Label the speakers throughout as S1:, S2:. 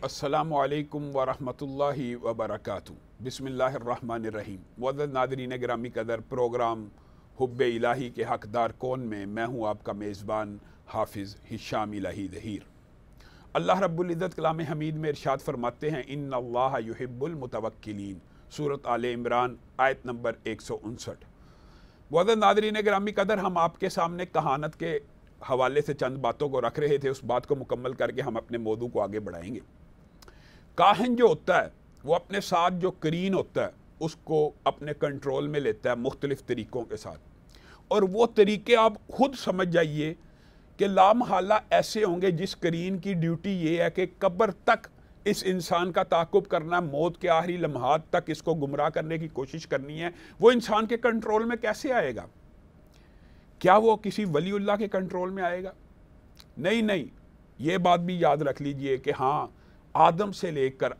S1: السلام علیکم ورحمۃ اللہ وبرکاتہ۔ بسم اللہ الرحمن الرحیم۔ معزز ناظرین گرامی قدر، پروگرام حب الہی کے حقدار کون میں میں ہوں آپ کا میزبان حافظ ہشام الہی ظہیر۔ اللہ رب العزت کلام حمید میں ارشاد فرماتے ہیں ان اللہ یحب المتوکلین، سورۃ آل عمران آیت نمبر 159۔ معزز ناظرین گرامی قدر، ہم آپ کے سامنے کہانت کے حوالے سے چند باتوں کو رکھ رہے تھے، اس بات کو مکمل کر کے ہم اپنے موضوع کو آگے بڑھائیں گے۔ کاہن جو ہوتا ہے وہ اپنے ساتھ جو قرین ہوتا ہے اس کو اپنے کنٹرول میں لیتا ہے مختلف طریقوں کے ساتھ، اور وہ طریقے آپ خود سمجھ جائیے کہ لا محالہ ایسے ہوں گے جس قرین کی ڈیوٹی یہ ہے کہ قبر تک اس انسان کا تعاقب کرنا، موت کے آخری لمحات تک اس کو گمراہ کرنے کی کوشش کرنی ہے۔ وہ انسان کے کنٹرول میں کیسے آئے گا؟ کیا وہ کسی ولی اللہ کے کنٹرول میں آئے گا؟ نہیں، یہ بات بھی یاد رکھ لیجئے کہ ہاں، آدم سے لے کر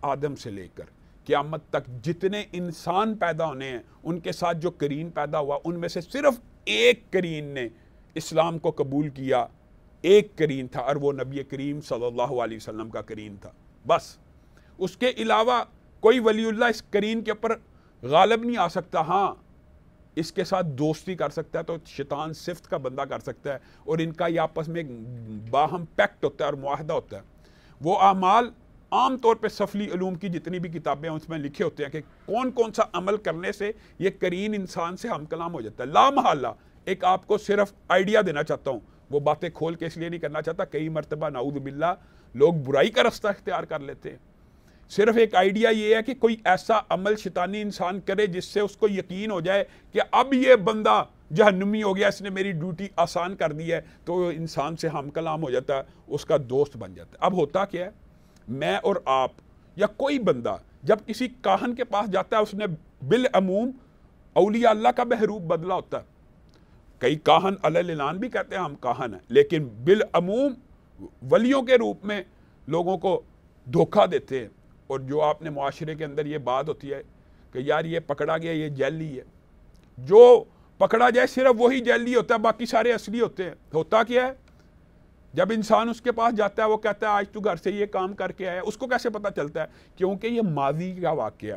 S1: قیامت تک جتنے انسان پیدا ہونے ہیں ان کے ساتھ جو قرین پیدا ہوا، ان میں سے صرف ایک قرین نے اسلام کو قبول کیا، ایک قرین تھا، اور وہ نبی کریم صلی اللہ علیہ وسلم کا قرین تھا۔ بس اس کے علاوہ کوئی ولی اللہ اس قرین کے اوپر غالب نہیں آ سکتا۔ ہاں، اس کے ساتھ دوستی کر سکتا ہے تو شیطان صفت کا بندہ کر سکتا ہے، اور ان کا یہ آپس میں باہم پیکٹ ہوتا ہے اور معاہدہ ہوتا ہے۔ وہ اعمال عام طور پہ سفلی علوم کی جتنی بھی کتابیں ہیں اس میں لکھے ہوتے ہیں کہ کون کون سا عمل کرنے سے یہ قرین انسان سے ہم کلام ہو جاتا ہے۔ لا محالہ ایک آپ کو صرف آئیڈیا دینا چاہتا ہوں، وہ باتیں کھول کے اس لیے نہیں کرنا چاہتا، کئی مرتبہ نعوذ باللہ لوگ برائی کا رستہ اختیار کر لیتے ہیں۔ صرف ایک آئیڈیا یہ ہے کہ کوئی ایسا عمل شیطانی انسان کرے جس سے اس کو یقین ہو جائے کہ اب یہ بندہ جہنمی ہو گیا، اس نے میری ڈیوٹی آسان کر دی ہے، تو وہ انسان سے ہم کلام ہو جاتا ہے، اس کا دوست بن جاتا ہے۔ اب ہوتا کیا ہے، میں اور آپ یا کوئی بندہ جب کسی کاہن کے پاس جاتا ہے، اس نے بالعموم اولیاء اللہ کا بحروب بدلا ہوتا ہے۔ کئی کاہن علی الاعلان بھی کہتے ہیں ہم کاہن ہیں، لیکن بالعموم ولیوں کے روپ میں لوگوں کو دھوکہ دیتے ہیں۔ اور جو آپ نے معاشرے کے اندر یہ بات ہوتی ہے کہ یار یہ پکڑا گیا، یہ جیلی ہے، جو پکڑا جائے صرف وہی جیلی ہوتا ہے، باقی سارے اصلی ہوتے ہیں۔ ہوتا کیا ہے، جب انسان اس کے پاس جاتا ہے وہ کہتا ہے آج تو گھر سے یہ کام کر کے آیا، اس کو کیسے پتہ چلتا ہے؟ کیونکہ یہ ماضی کا واقعہ ہے،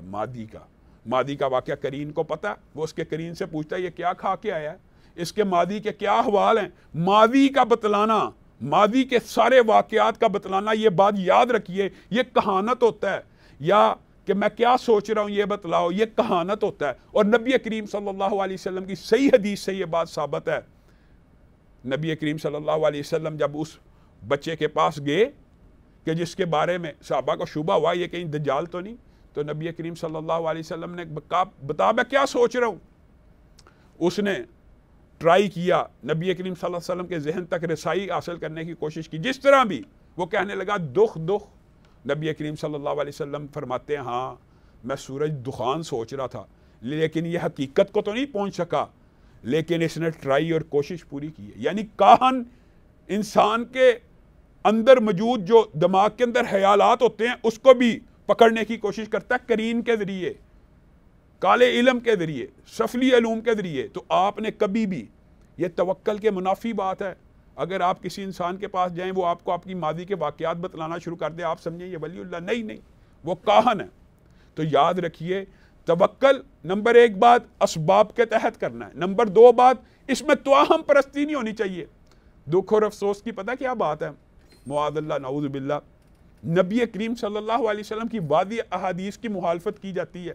S1: ماضی کا واقعہ قرین کو پتہ ہے، وہ اس کے قرین سے پوچھتا ہے یہ کیا کھا کے آیا ہے، اس کے ماضی کے کیا احوال ہیں۔ ماضی کا بتلانا، ماضی کے سارے واقعات کا بتلانا، یہ بات یاد رکھیے، یہ کہانت ہوتا ہے، یا کہ میں کیا سوچ رہا ہوں یہ بتلاؤ، یہ کہانت ہوتا ہے۔ اور نبی کریم صلی اللہ علیہ وسلم کی صحیح حدیث سے یہ بات ثابت ہے۔ نبی کریم صلی اللہ علیہ وسلم جب اس بچے کے پاس گئے کہ جس کے بارے میں صحابہ کو شبہ ہوا یہ کہیں دجال تو نہیں، تو نبی کریم صلی اللہ علیہ وسلم نے کہا بتا میں کیا سوچ رہا ہوں۔ اس نے ٹرائی کیا، نبی کریم صلی اللہ علیہ وسلم کے ذہن تک رسائی حاصل کرنے کی کوشش کی، جس طرح بھی وہ کہنے لگا دکھ۔ نبی کریم صلی اللہ علیہ وسلم فرماتے ہیں ہاں میں سورج دخان سوچ رہا تھا، لیکن یہ حقیقت کو تو نہیں پہنچ سکا، لیکن اس نے ٹرائی اور کوشش پوری کی ہے۔ یعنی کاہن انسان کے اندر موجود جو دماغ کے اندر خیالات ہوتے ہیں اس کو بھی پکڑنے کی کوشش کرتا ہے قرین کے ذریعے، کالے علم کے ذریعے، سفلی علوم کے ذریعے۔ تو آپ نے کبھی بھی، یہ توکل کے منافی بات ہے، اگر آپ کسی انسان کے پاس جائیں وہ آپ کو آپ کی ماضی کے واقعات بتلانا شروع کر دے، آپ سمجھیں یہ ولی اللہ نہیں، وہ کاہن ہے۔ تو یاد رکھیے توکل نمبر ایک بات اسباب کے تحت کرنا ہے، نمبر دو بات اس میں توہم پرستی نہیں ہونی چاہیے۔ دکھ اور افسوس کی پتہ کیا بات ہے، معاذ اللہ نعوذ باللہ، نبی کریم صلی اللہ علیہ وسلم کی واضح احادیث کی مخالفت کی جاتی ہے۔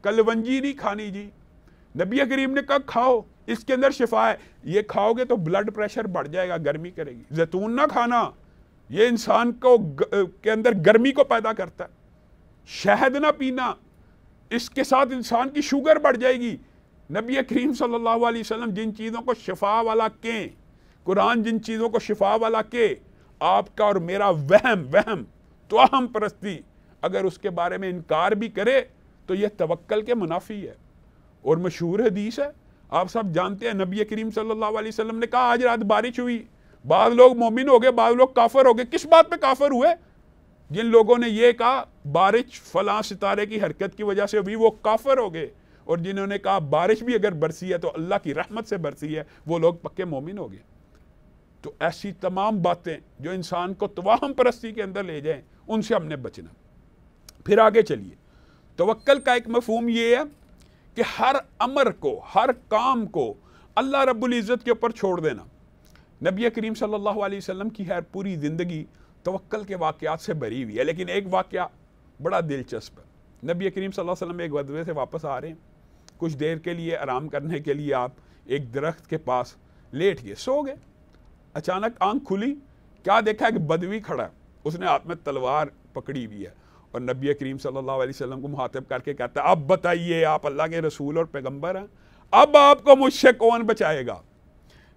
S1: کلونجی نہیں کھانی جی، نبی کریم نے کہا کھاؤ، اس کے اندر شفا ہے، یہ کھاؤ گے تو بلڈ پریشر بڑھ جائے گا، گرمی کرے گی۔ زیتون نہ کھانا، یہ انسان کو کے اندر گرمی کو پیدا کرتا ہے۔ شہد نہ پینا، اس کے ساتھ انسان کی شوگر بڑھ جائے گی۔ نبی کریم صلی اللہ علیہ وسلم جن چیزوں کو شفا والا کہیں، قرآن جن چیزوں کو شفا والا کہ آپ کا اور میرا وہم توہم پرستی اگر اس کے بارے میں انکار بھی کرے تو یہ توکل کے منافی ہے۔ اور مشہور حدیث ہے، آپ سب جانتے ہیں، نبی کریم صلی اللہ علیہ وسلم نے کہا آج رات بارش ہوئی، بعض لوگ مومن ہو گئے، بعض لوگ کافر ہو گئے۔ کس بات پہ کافر ہوئے؟ جن لوگوں نے یہ کہا بارش فلاں ستارے کی حرکت کی وجہ سے ہوئی، وہ کافر ہو گئے، اور جنہوں نے کہا بارش بھی اگر برسی ہے تو اللہ کی رحمت سے برسی ہے، وہ لوگ پکے مومن ہو گئے۔ تو ایسی تمام باتیں جو انسان کو توہم پرستی کے اندر لے جائیں ان سے ہم نے بچنا۔ پھر آگے چلیے، توکل کا ایک مفہوم یہ ہے کہ ہر امر کو، ہر کام کو اللہ رب العزت کے اوپر چھوڑ دینا۔ نبی کریم صلی اللہ علیہ وسلم کی خیر پوری زندگی توکل کے واقعات سے بھری ہوئی ہے، لیکن ایک واقعہ بڑا دلچسپ ہے۔ نبی کریم صلی اللہ علیہ وسلم ایک غزوے سے واپس آ رہے ہیں، کچھ دیر کے لیے آرام کرنے کے لیے آپ ایک درخت کے پاس لیٹ گئے، سو گئے۔ اچانک آنکھ کھلی، کیا دیکھا کہ بدوی کھڑا ہے، اس نے ہاتھ میں تلوار پکڑی ہوئی ہے، اور نبی کریم صلی اللہ علیہ وسلم کو مخاطب کر کے کہتا ہے اب بتائیے، آپ اللہ کے رسول اور پیغمبر ہیں، اب آپ کو مجھ سے کون بچائے گا؟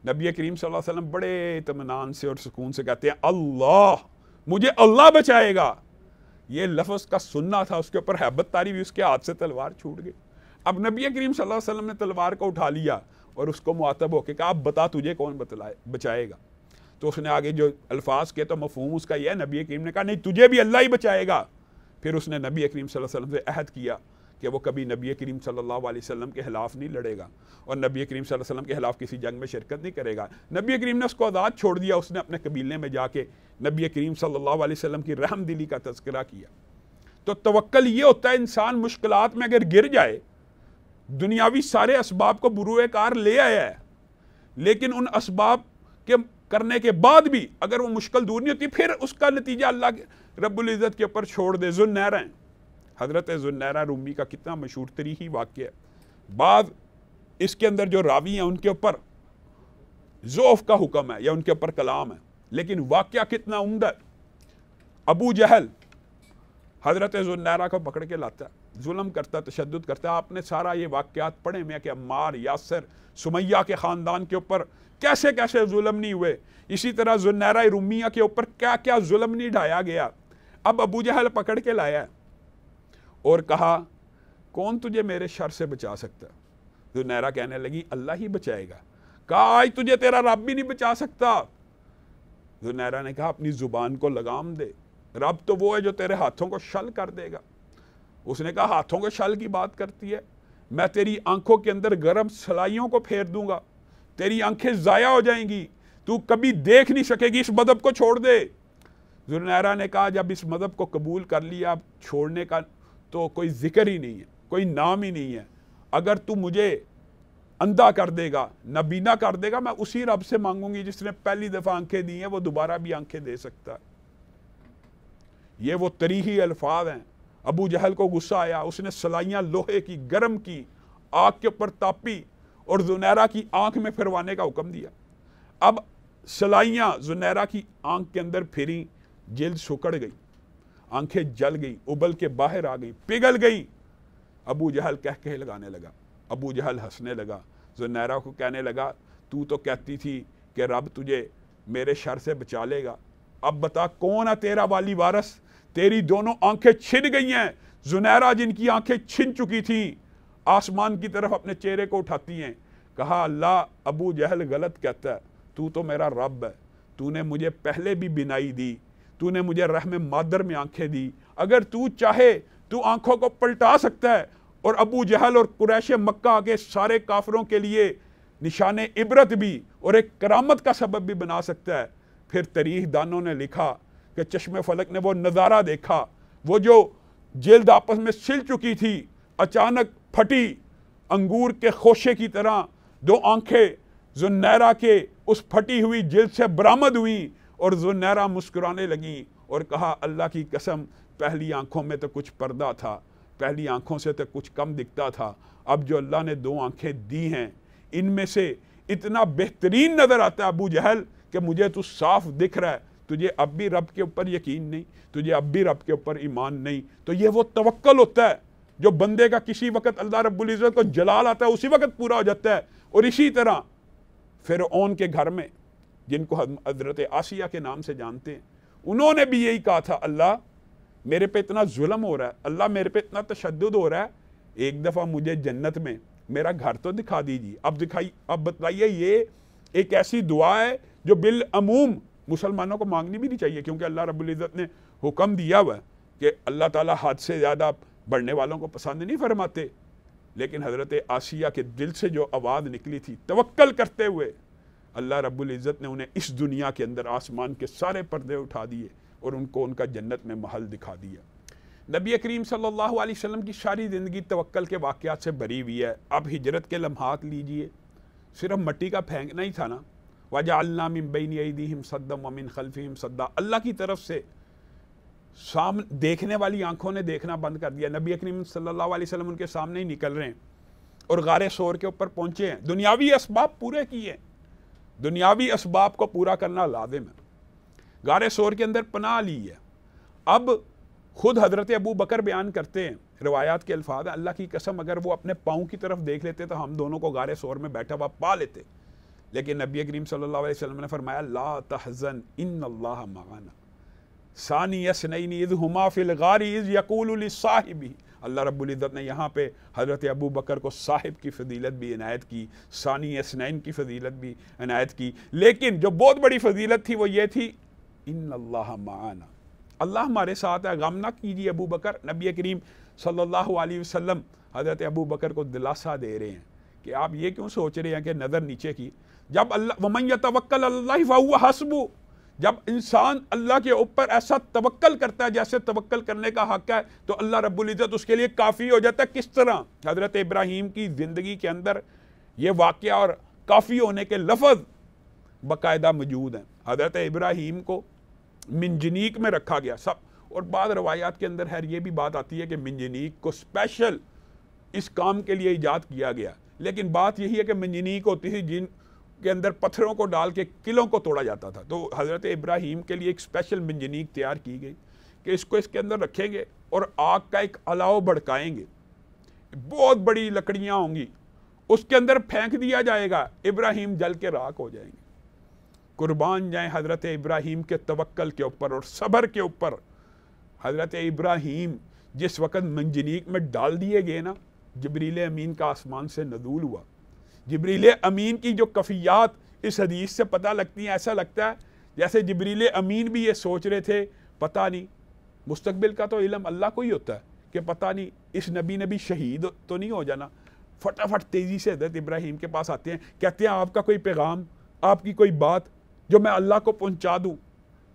S1: نبی کریم صلی اللہ علیہ وسلم بڑے اطمینان سے اور سکون سے کہتے ہیں اللہ، مجھے اللہ بچائے گا۔ یہ لفظ کا سننا تھا، اس کے اوپر ہیبت طاری ہوئی، اس کے ہاتھ سے تلوار چھوٹ گئی۔ اب نبی کریم صلی اللہ علیہ وسلم نے تلوار کو اٹھا لیا اور اس کو مخاطب ہو کے کہا اب بتا تجھے کون بچائے گا؟ تو اس نے آگے جو الفاظ کے تو مفہوم اس کا یہ ہے، نبی کریم نے کہا نہیں تجھے بھی اللہ ہی بچائے گا۔ پھر اس نے نبی کریم صلی اللہ علیہ وسلم سے عہد کیا کہ وہ کبھی نبی کریم صلی اللہ علیہ وسلم کے خلاف نہیں لڑے گا اور نبی کریم صلی اللہ علیہ وسلم کے خلاف کسی جنگ میں شرکت نہیں کرے گا۔ نبی کریم نے اس کو آزاد چھوڑ دیا، اس نے اپنے قبیلے میں جا کے نبی کریم صلی اللہ علیہ وسلم کی رحم دلی کا تذکرہ کیا۔ تو توکل یہ ہوتا ہے انسان مشکلات میں اگر گر جائے، دنیاوی سارے اسباب کو بروئے کار لے آیا ہے، لیکن ان اسباب کے کرنے کے بعد بھی اگر وہ مشکل دور نہیں ہوتی، پھر اس کا نتیجہ اللہ رب العزت کے اوپر چھوڑ دے۔ ذوالنیرہ ہیں، حضرت ذوالنیرہ رومی کا کتنا مشہور تاریخی واقعہ ہے۔ بعض اس کے اندر جو راوی ہیں ان کے اوپر ضعف کا حکم ہے یا ان کے اوپر کلام ہے، لیکن واقعہ کتنا عمدہ ہے۔ ابو جہل حضرت ذوالنیرہ کو پکڑ کے لاتا ہے، ظلم کرتا ہے، تشدد کرتا ہے۔ آپ نے سارا یہ واقعات پڑھے میں کہ عمار، یاسر، سمیہ کے خاندان کے اوپر کیسے کیسے ظلم نہیں ہوئے، اسی طرح ذوالنیرہ رومیہ کے اوپر کیا کیا ظلم نہیں ڈھایا گیا۔ اب ابو جہل پکڑ کے لایا ہے اور کہا کون تجھے میرے شر سے بچا سکتا ہے؟ ذوالنیرہ کہنے لگی اللہ ہی بچائے گا۔ کہا آج تجھے تیرا رب بھی نہیں بچا سکتا۔ ذوالنیرہ نے کہا اپنی زبان کو لگام دے، رب تو وہ ہے جو تیرے ہاتھوں کو شل کر دے گا۔ اس نے کہا ہاتھوں کو شل کی بات کرتی ہے، میں تیری آنکھوں کے اندر گرم سلائیوں کو پھیر دوں گا، تیری آنکھیں ضائع ہو جائیں گی، تو کبھی دیکھ نہیں سکے گی، اس مذہب کو چھوڑ دے۔ ذوالنیرہ نے کہا جب اس مذہب کو قبول کر لیا، اب چھوڑنے کا تو کوئی ذکر ہی نہیں ہے، کوئی نام ہی نہیں ہے۔ اگر تو مجھے اندھا کر دے گا، نابینا کر دے گا، میں اسی رب سے مانگوں گی جس نے پہلی دفعہ آنکھیں دی ہیں، وہ دوبارہ بھی آنکھیں دے سکتا ہے۔ یہ وہ تاریخی الفاظ ہیں۔ ابو جہل کو غصہ آیا، اس نے سلائیاں لوہے کی گرم کی، آگ کے اوپر تاپی اور ذوالنیرہ کی آنکھ میں پھروانے کا حکم دیا۔ اب سلائیاں ذوالنیرہ کی آنکھ کے اندر پھریں، جلد سکڑ گئی، آنکھیں جل گئی، ابل کے باہر آ گئی، پگھل گئی۔ ابو جہل کہہ لگانے لگا، ابو جہل ہنسنے لگا، ذوالنیرہ کو کہنے لگا تو کہتی تھی کہ رب تجھے میرے شر سے بچا لے گا، اب بتا کون ہے تیرا والی وارث؟ تیری دونوں آنکھیں چھن گئی ہیں۔ ذوالنیرہ جن کی آنکھیں چھن چکی تھیں آسمان کی طرف اپنے چہرے کو اٹھاتی ہیں، کہا اللہ ابو جہل غلط کہتا ہے، تو میرا رب ہے، تو نے مجھے پہلے بھی بینائی دی، تو نے مجھے رحم مادر میں آنکھیں دی، اگر تو چاہے تو آنکھوں کو پلٹا سکتا ہے اور ابو جہل اور قریش مکہ کے سارے کافروں کے لیے نشان عبرت بھی اور ایک کرامت کا سبب بھی بنا سکتا ہے۔ پھر تاریخ دانوں نے لکھا کہ چشم فلک نے وہ نظارہ دیکھا، وہ جو جلد آپس میں سل چکی تھی اچانک پھٹی، انگور کے خوشے کی طرح دو آنکھیں ذوالنیرہ کے اس پھٹی ہوئی جلد سے برآمد ہوئیں اور ذوالنیرہ مسکرانے لگیں اور کہا اللہ کی قسم پہلی آنکھوں میں تو کچھ پردہ تھا، پہلی آنکھوں سے تو کچھ کم دکھتا تھا، اب جو اللہ نے دو آنکھیں دی ہیں ان میں سے اتنا بہترین نظر آتا ہے ابو جہل کہ مجھے تو صاف دکھ رہا ہے، تجھے اب بھی رب کے اوپر یقین نہیں، تجھے اب بھی رب کے اوپر ایمان نہیں۔ تو یہ وہ توکل ہوتا ہے جو بندے کا کسی وقت اللہ رب العزت کو جلال آتا ہے اسی وقت پورا ہو جاتا ہے۔ اور اسی طرح فرعون کے گھر میں جن کو حضرت آسیہ کے نام سے جانتے ہیں، انہوں نے بھی یہی کہا تھا اللہ میرے پہ اتنا ظلم ہو رہا ہے، اللہ میرے پہ اتنا تشدد ہو رہا ہے، ایک دفعہ مجھے جنت میں میرا گھر تو دکھا دیجیے۔ اب بتائیے یہ ایک ایسی دعا ہے جو بالعموم مسلمانوں کو مانگنی بھی نہیں چاہیے، کیونکہ اللہ رب العزت نے حکم دیا ہوا ہے کہ اللہ تعالیٰ حد سے زیادہ بڑھنے والوں کو پسند نہیں فرماتے۔ لیکن حضرت آسیہ کے دل سے جو آواز نکلی تھی توکل کرتے ہوئے، اللہ رب العزت نے انہیں اس دنیا کے اندر آسمان کے سارے پردے اٹھا دیے اور ان کو ان کا جنت میں محل دکھا دیا۔ نبی کریم صلی اللہ علیہ وسلم کی ساری زندگی توکل کے واقعات سے بھری ہوئی ہے۔ اب ہجرت کے لمحات لیجئے، صرف مٹی کا پھینکنا ہی تھا نا، وَجَعَلْنَا مِن بَيْنِ أَيْدِيهِمْ صَدًّا وَمِن خَلْفِهِمْ صَدًّا، اللہ کی طرف سے دیکھنے والی آنکھوں نے دیکھنا بند کر دیا۔ نبی کریم صلی اللہ علیہ وسلم ان کے سامنے ہی نکل رہے ہیں اور غار ثور کے اوپر پہنچے ہیں، دنیاوی اسباب پورے کیے، دنیاوی اسباب کو پورا کرنا لازم ہے، غار ثور کے اندر پناہ لی ہے۔ اب خود حضرت ابو بکر بیان کرتے ہیں، روایات کے الفاظ ہیں، اللہ کی قسم اگر وہ اپنے پاؤں کی طرف دیکھ لیتے تو ہم دونوں کو غار ثور میں بیٹھا ہوا پا لیتے، لیکن نبی کریم صلی اللہ علیہ وسلم نے فرمایا لا تحزن ان اللہ معنا ثانی اثنین اذ ہما فی الغار اذ یقول لصاحبہ۔ اللہ رب العزت نے یہاں پہ حضرت ابو بکر کو صاحب کی فضیلت بھی عنایت کی، ثانی اثنین کی فضیلت بھی عنایت کی، لیکن جو بہت بڑی فضیلت تھی وہ یہ تھی ان اللہ معنا، اللہ ہمارے ساتھ ہے، غم نہ کیجیے ابو بکر۔ نبی کریم صلی اللہ علیہ وسلم حضرت ابو بکر کو دلاسا دے رہے ہیں کہ آپ یہ کیوں سوچ رہے ہیں کہ نظر نیچے کی، جب اللہ وَمَن يَتَوَكَّلْ عَلَى اللَّهِ فَهُوَ حَسْبُهُ، جب انسان اللہ کے اوپر ایسا توکل کرتا ہے جیسے توکل کرنے کا حق ہے تو اللہ رب العزت اس کے لیے کافی ہو جاتا ہے۔ کس طرح؟ حضرت ابراہیم کی زندگی کے اندر یہ واقعہ اور کافی ہونے کے لفظ باقاعدہ موجود ہیں۔ حضرت ابراہیم کو منجنیق میں رکھا گیا سب، اور بعض روایات کے اندر خیر یہ بھی بات آتی ہے کہ منجنیق کو اسپیشل اس کام کے لیے ایجاد کیا گیا، لیکن بات یہی ہے کہ منجنیق ہوتی تھی جن کے اندر پتھروں کو ڈال کے قلعوں کو توڑا جاتا تھا، تو حضرت ابراہیم کے لیے ایک اسپیشل منجنیق تیار کی گئی کہ اس کو اس کے اندر رکھیں گے اور آگ کا ایک الاؤ بھڑکائیں گے، بہت بڑی لکڑیاں ہوں گی، اس کے اندر پھینک دیا جائے گا، ابراہیم جل کے راکھ ہو جائیں گے۔ قربان جائیں حضرت ابراہیم کے توکل کے اوپر اور صبر کے اوپر۔ حضرت ابراہیم جس وقت منجنیق میں ڈال دیے گئے نا، جبریل امین کا آسمان سے نزول ہوا۔ جبریل امین کی جو کفیات اس حدیث سے پتہ لگتی ہیں، ایسا لگتا ہے جیسے جبریل امین بھی یہ سوچ رہے تھے پتہ نہیں، مستقبل کا تو علم اللہ کو ہی ہوتا ہے کہ پتہ نہیں اس نبی نے بھی شہید تو نہیں ہو جانا۔ فٹافٹ تیزی سے حضرت ابراہیم کے پاس آتے ہیں، کہتے ہیں آپ کا کوئی پیغام، آپ کی کوئی بات جو میں اللہ کو پہنچا دوں،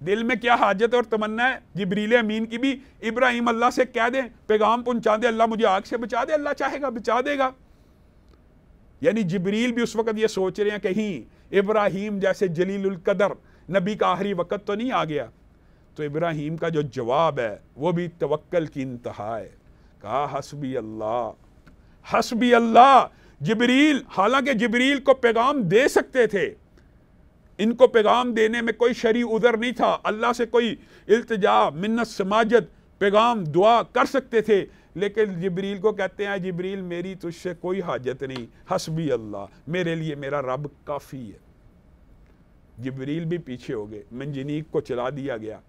S1: دل میں کیا حاجت اور تمنا ہے جبریل امین کی بھی، ابراہیم اللہ سے کہہ دیں پیغام پہنچا دے، اللہ مجھے آگ سے بچا دے، اللہ چاہے گا بچا دے گا۔ یعنی جبریل بھی اس وقت یہ سوچ رہے ہیں کہیں ابراہیم جیسے جلیل القدر نبی کا آخری وقت تو نہیں آ گیا۔ تو ابراہیم کا جو جواب ہے وہ بھی توکل کی انتہا ہے، کہا حسبی اللہ، حسبی اللہ۔ جبریل، حالانکہ جبریل کو پیغام دے سکتے تھے، ان کو پیغام دینے میں کوئی شرعی عذر نہیں تھا، اللہ سے کوئی التجا منت سماجت پیغام دعا کر سکتے تھے، لیکن جبریل کو کہتے ہیں جبریل میری تجھ سے کوئی حاجت نہیں، حسبی اللہ، میرے لیے میرا رب کافی ہے۔ جبریل بھی پیچھے ہو گئے، منجنیق کو چلا دیا گیا۔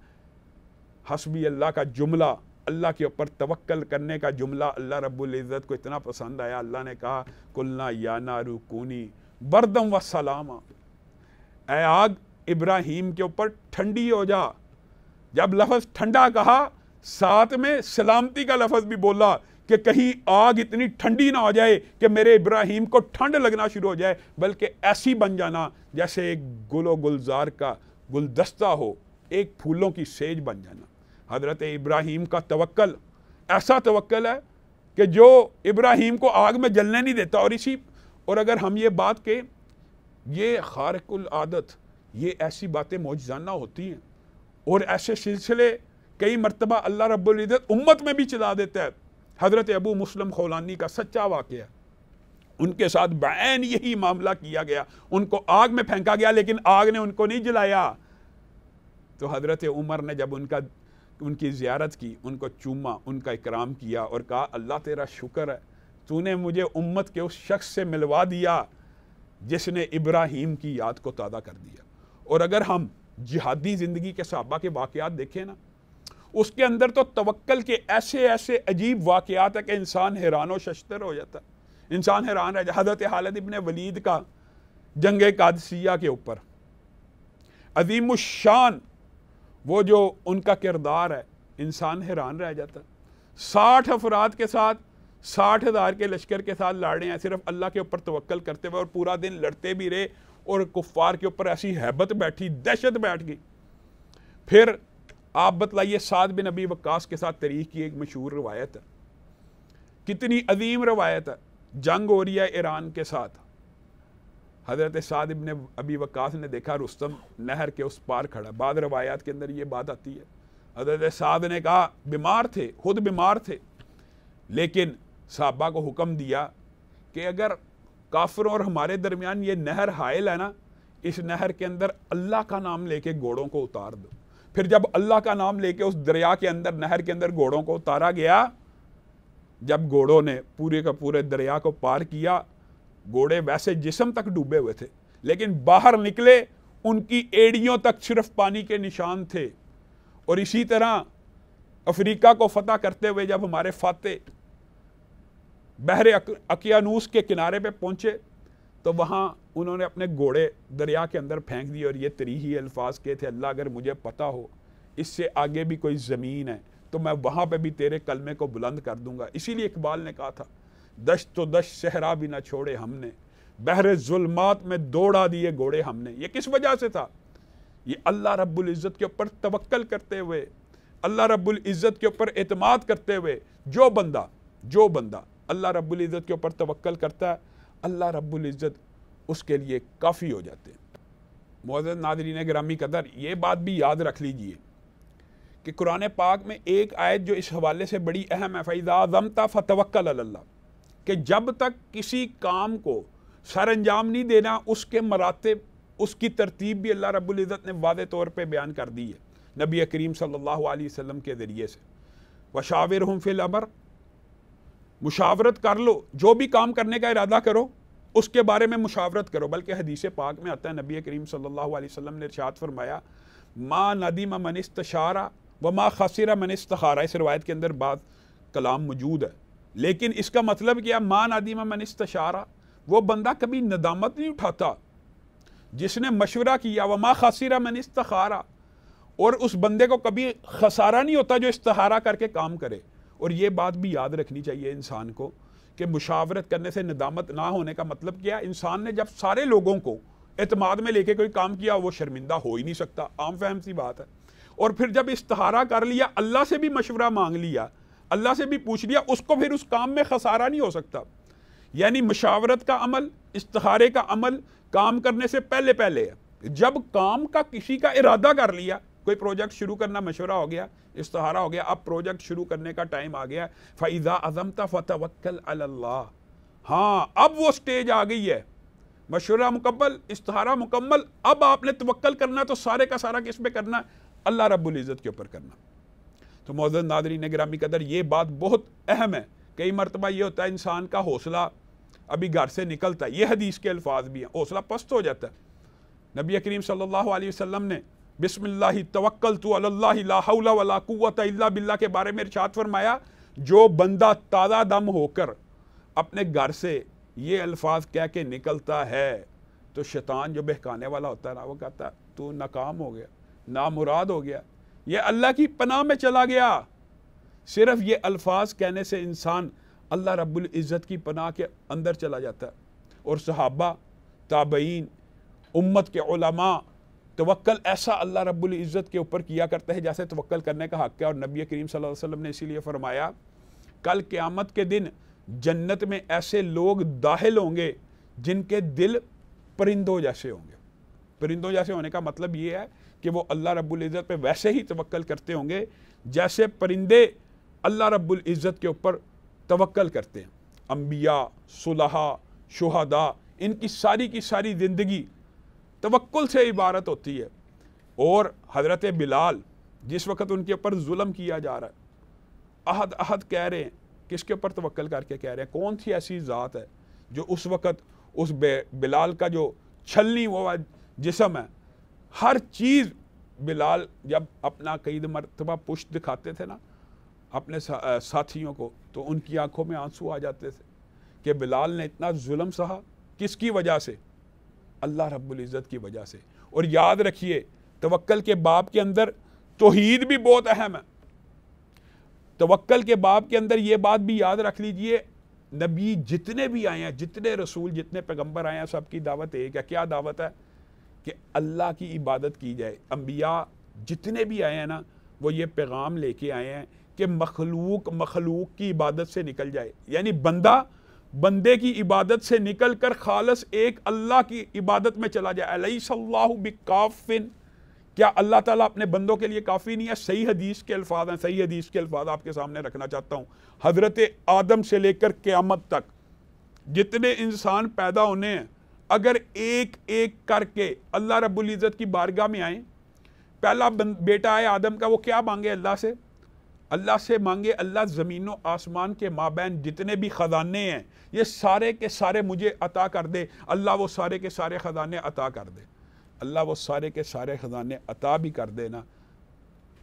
S1: حسبی اللہ کا جملہ، اللہ کے اوپر توکل کرنے کا جملہ اللہ رب العزت کو اتنا پسند آیا، اللہ نے کہا قلنا یا نار کونی بردم و سلاما، اے آگ ابراہیم کے اوپر ٹھنڈی ہو جا۔ جب لفظ ٹھنڈا کہا ساتھ میں سلامتی کا لفظ بھی بولا کہ کہیں آگ اتنی ٹھنڈی نہ ہو جائے کہ میرے ابراہیم کو ٹھنڈ لگنا شروع ہو جائے، بلکہ ایسی بن جانا جیسے ایک گل و گلزار کا گلدستہ ہو، ایک پھولوں کی سیج بن جانا۔ حضرت ابراہیم کا توکل ایسا توکل ہے کہ جو ابراہیم کو آگ میں جلنے نہیں دیتا۔ اور اگر ہم یہ بات کہ یہ خارق العادت، یہ ایسی باتیں معجزانہ ہوتی ہیں اور ایسے سلسلے کئی مرتبہ اللہ رب العزت امت میں بھی چلا دیتا ہے۔ حضرت ابو مسلم خولانی کا سچا واقعہ ہے، ان کے ساتھ بعین یہی معاملہ کیا گیا، ان کو آگ میں پھینکا گیا لیکن آگ نے ان کو نہیں جلایا۔ تو حضرت عمر نے جب ان کی زیارت کی، ان کو چوما، ان کا اکرام کیا اور کہا اللہ تیرا شکر ہے، تو نے مجھے امت کے اس شخص سے ملوا دیا جس نے ابراہیم کی یاد کو تازہ کر دیا۔ اور اگر ہم جہادی زندگی کے صحابہ کے واقعات دیکھیں نا، اس کے اندر تو توکل کے ایسے ایسے عجیب واقعات ہیں کہ انسان حیران و ششتر ہو جاتا ہے، انسان حیران رہ جاتا۔ حضرت خالد ابن ولید کا جنگ قادسیہ کے اوپر عظیم الشان وہ جو ان کا کردار ہے، انسان حیران رہ جاتا ہے۔ 60 افراد کے ساتھ 60,000 کے لشکر کے ساتھ لڑ رہے ہیں، صرف اللہ کے اوپر توکل کرتے ہوئے، اور پورا دن لڑتے بھی رہے اور کفار کے اوپر ایسی ہیبت بیٹھی، دہشت بیٹھ گئی۔ پھر آپ بتلائیے سعد بن ابی وقاص کے ساتھ تاریخ کی ایک مشہور روایت ہے، کتنی عظیم روایت ہے، جنگ ہو رہی ہے ایران کے ساتھ، حضرت سعد بن ابی وقاص نے دیکھا رستم نہر کے اس پار کھڑا۔ بعض روایات کے اندر یہ بات آتی ہے حضرت سعد نے کہا، بیمار تھے، خود بیمار تھے، لیکن صحابہ کو حکم دیا کہ اگر کافروں اور ہمارے درمیان یہ نہر حائل ہے نا، اس نہر کے اندر اللہ کا نام لے کے گھوڑوں کو اتار دو۔ پھر جب اللہ کا نام لے کے اس دریا کے اندر، نہر کے اندر گھوڑوں کو اتارا گیا، جب گھوڑوں نے پورے کا پورے دریا کو پار کیا، گھوڑے ویسے جسم تک ڈوبے ہوئے تھے لیکن باہر نکلے ان کی ایڑیوں تک صرف پانی کے نشان تھے۔ اور اسی طرح افریقہ کو فتح کرتے ہوئے جب ہمارے فاتح بحر اقیانوس کے کنارے پہ پہنچے تو وہاں انہوں نے اپنے گھوڑے دریا کے اندر پھینک دیے اور یہ تریحی الفاظ کہے تھے، اللہ اگر مجھے پتا ہو اس سے آگے بھی کوئی زمین ہے تو میں وہاں پہ بھی تیرے کلمے کو بلند کر دوں گا۔ اسی لیے اقبال نے کہا تھا، دشت و دشت صحرا بھی نہ چھوڑے ہم نے، بحر ظلمات میں دوڑا دیے گھوڑے ہم نے۔ یہ کس وجہ سے تھا؟ یہ اللہ رب العزت کے اوپر توکل کرتے ہوئے، اللہ رب العزت کے اوپر اعتماد کرتے ہوئے، جو بندہ اللہ رب العزت کے اوپر توکل کرتا ہے، اللہ رب العزت اس کے لیے کافی ہو جاتے ہیں۔ معزز ناظرین گرامی قدر، یہ بات بھی یاد رکھ لیجئے کہ قرآن پاک میں ایک آیت جو اس حوالے سے بڑی اہم ہے، فَإِذَا عَزَمْتَ فَتَوَكَّلْ عَلَى اللَّهِ، کہ جب تک کسی کام کو سر انجام نہیں دینا، اس کے مراتب، اس کی ترتیب بھی اللہ رب العزت نے واضح طور پہ بیان کر دی ہے نبی کریم صلی اللہ علیہ وسلم کے ذریعے سے۔ وَشَاوِرْهُمْ فِي الْأَمْرِ، مشاورت کر لو، جو بھی کام کرنے کا ارادہ کرو اس کے بارے میں مشاورت کرو۔ بلکہ حدیث پاک میں آتا ہے، نبی کریم صلی اللہ علیہ وسلم نے ارشاد فرمایا، ما ندیم من استشار وما خسر من استخار۔ اس روایت کے اندر بات کلام موجود ہے، لیکن اس کا مطلب کیا؟ ما ندیم من استشار، وہ بندہ کبھی ندامت نہیں اٹھاتا جس نے مشورہ کیا، وما خسر من استخار، اور اس بندے کو کبھی خسارہ نہیں ہوتا جو استخارہ کر کے کام کرے۔ اور یہ بات بھی یاد رکھنی چاہیے انسان کو کہ مشاورت کرنے سے ندامت نہ ہونے کا مطلب کیا؟ انسان نے جب سارے لوگوں کو اعتماد میں لے کے کوئی کام کیا، وہ شرمندہ ہو ہی نہیں سکتا، عام فہم سی بات ہے۔ اور پھر جب استخارہ کر لیا، اللہ سے بھی مشورہ مانگ لیا، اللہ سے بھی پوچھ لیا، اس کو پھر اس کام میں خسارہ نہیں ہو سکتا۔ یعنی مشاورت کا عمل، استخارے کا عمل کام کرنے سے پہلے ہے۔ جب کام کا کسی کا ارادہ کر لیا، کوئی پروجیکٹ شروع کرنا، مشورہ ہو گیا، استخارہ ہو گیا، اب پروجیکٹ شروع کرنے کا ٹائم آ گیا، فَإِذَا عَزَمْتَ فَتَوَكَّلْ عَلَى اللَّهِ۔ ہاں، اب وہ سٹیج آ گئی ہے، مشورہ مکمل، استخارہ مکمل، اب آپ نے توکل کرنا تو سارے کا سارا کس پہ کرنا ہے؟ اللہ رب العزت کے اوپر کرنا۔ تو معزز ناظرین گرامی قدر، یہ بات بہت اہم ہے۔ کئی مرتبہ یہ ہوتا ہے انسان کا حوصلہ ابھی گھر سے نکلتا ہے، یہ حدیث کے الفاظ بھی ہیں، حوصلہ پست ہو جاتا ہے۔ نبی کریم صلی اللہ علیہ وسلم نے بسم اللہ توکلت علی اللہ لا حول ولا قوت الا باللہ کے بارے میں ارشاد فرمایا، جو بندہ تازہ دم ہو کر اپنے گھر سے یہ الفاظ کہہ کے نکلتا ہے تو شیطان جو بہکانے والا ہوتا ہے نا، وہ کہتا ہے تو ناکام ہو گیا، نامراد ہو گیا، یہ اللہ کی پناہ میں چلا گیا۔ صرف یہ الفاظ کہنے سے انسان اللہ رب العزت کی پناہ کے اندر چلا جاتا ہے۔ اور صحابہ، تابعین، امت کے علماء توکل ایسا اللہ رب العزت کے اوپر کیا کرتے ہیں جیسے توکل کرنے کا حق ہے۔ اور نبی کریم صلی اللہ علیہ وسلم نے اسی لیے فرمایا، کل قیامت کے دن جنت میں ایسے لوگ داخل ہوں گے جن کے دل پرندوں جیسے ہوں گے۔ پرندوں جیسے ہونے کا مطلب یہ ہے کہ وہ اللہ رب العزت پہ ویسے ہی توکل کرتے ہوں گے جیسے پرندے اللہ رب العزت کے اوپر توکل کرتے ہیں۔ انبیاء، صلحاء، شہداء، ان کی ساری زندگی توکل سے عبارت ہوتی ہے۔ اور حضرت بلال جس وقت ان کے اوپر ظلم کیا جا رہا ہے، احد احد کہہ رہے ہیں، کس کے اوپر توکل کر کے کہہ رہے ہیں؟ کون سی ایسی ذات ہے جو اس وقت اس بلال کا جو چھلنی ہوا جسم ہے، ہر چیز بلال جب اپنا کئی مرتبہ پشت دکھاتے تھے نا اپنے ساتھیوں کو، تو ان کی آنکھوں میں آنسو آ جاتے تھے کہ بلال نے اتنا ظلم سہا، کس کی وجہ سے؟ اللہ رب العزت کی وجہ سے۔ اور یاد رکھیے توکل کے باب کے اندر توحید بھی بہت اہم ہے۔ توکل کے باب کے اندر یہ بات بھی یاد رکھ لیجئے، نبی جتنے بھی آئے ہیں، جتنے رسول، جتنے پیغمبر آئے ہیں، سب کی دعوت ایک ہے۔ کیا دعوت ہے؟ کہ اللہ کی عبادت کی جائے. انبیاء جتنے بھی آئے ہیں نا وہ یہ پیغام لے کے آئے ہیں کہ مخلوق کی عبادت سے نکل جائے, یعنی بندے کی عبادت سے نکل کر خالص ایک اللہ کی عبادت میں چلا جائے. الیس اللہ بکافن, کیا اللہ تعالیٰ اپنے بندوں کے لیے کافی نہیں ہے؟ صحیح حدیث کے الفاظ ہیں, صحیح حدیث کے الفاظ آپ کے سامنے رکھنا چاہتا ہوں. حضرت آدم سے لے کر قیامت تک جتنے انسان پیدا ہونے ہیں, اگر ایک ایک کر کے اللہ رب العزت کی بارگاہ میں آئیں, پہلا بیٹا ہے آدم کا, وہ کیا مانگے اللہ سے مانگے اللہ زمین و آسمان کے مابین جتنے بھی خزانے ہیں یہ سارے کے سارے مجھے عطا کر دے. اللہ وہ سارے کے سارے خزانے عطا کر دے. اللہ وہ سارے کے سارے خزانے عطا بھی کر دے نا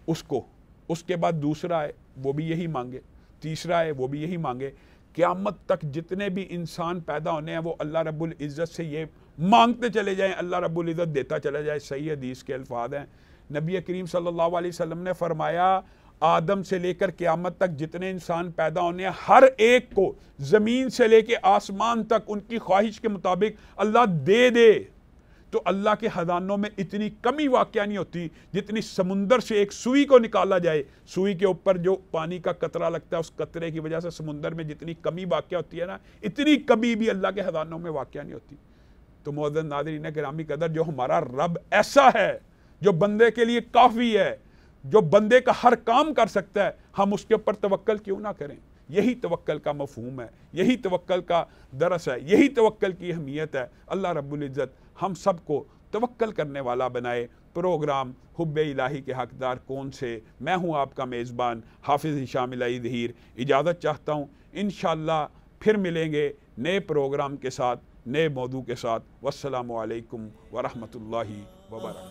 S1: اس کو. اس کے بعد دوسرا ہے وہ بھی یہی مانگے, تیسرا ہے وہ بھی یہی مانگے. قیامت تک جتنے بھی انسان پیدا ہونے ہیں وہ اللہ رب العزت سے یہ مانگتے چلے جائیں, اللہ رب العزت دیتا چلا جائے. صحیح حدیث کے الفاظ ہیں. نبی کریم صلی اللہ علیہ وسلم نے فرمایا آدم سے لے کر قیامت تک جتنے انسان پیدا ہونے ہیں ہر ایک کو زمین سے لے کے آسمان تک ان کی خواہش کے مطابق اللہ دے دے. تو اللہ کے خزانوں میں اتنی کمی واقع نہیں ہوتی جتنی سمندر سے ایک سوئی کو نکالا جائے, سوئی کے اوپر جو پانی کا قطرہ لگتا ہے اس قطرے کی وجہ سے سمندر میں جتنی کمی واقع ہوتی ہے نا, اتنی کمی بھی اللہ کے خزانوں میں واقع نہیں ہوتی. تو معزز ناظرین گرامی قدر, جو ہمارا رب ایسا ہے جو بندے کے لیے کافی ہے, جو بندے کا ہر کام کر سکتا ہے, ہم اس کے اوپر توکل کیوں نہ کریں؟ یہی توکل کا مفہوم ہے, یہی توکل کا درس ہے, یہی توکل کی اہمیت ہے. اللہ رب العزت ہم سب کو توکل کرنے والا بنائے. پروگرام حب الہی کے حقدار کون سے میں ہوں آپ کا میزبان حافظ ہشام الہی ظہیر اجازت چاہتا ہوں. انشاءاللہ پھر ملیں گے نئے پروگرام کے ساتھ, نئے موضوع کے ساتھ. والسلام علیکم ورحمۃ اللہ وبرکاتہ.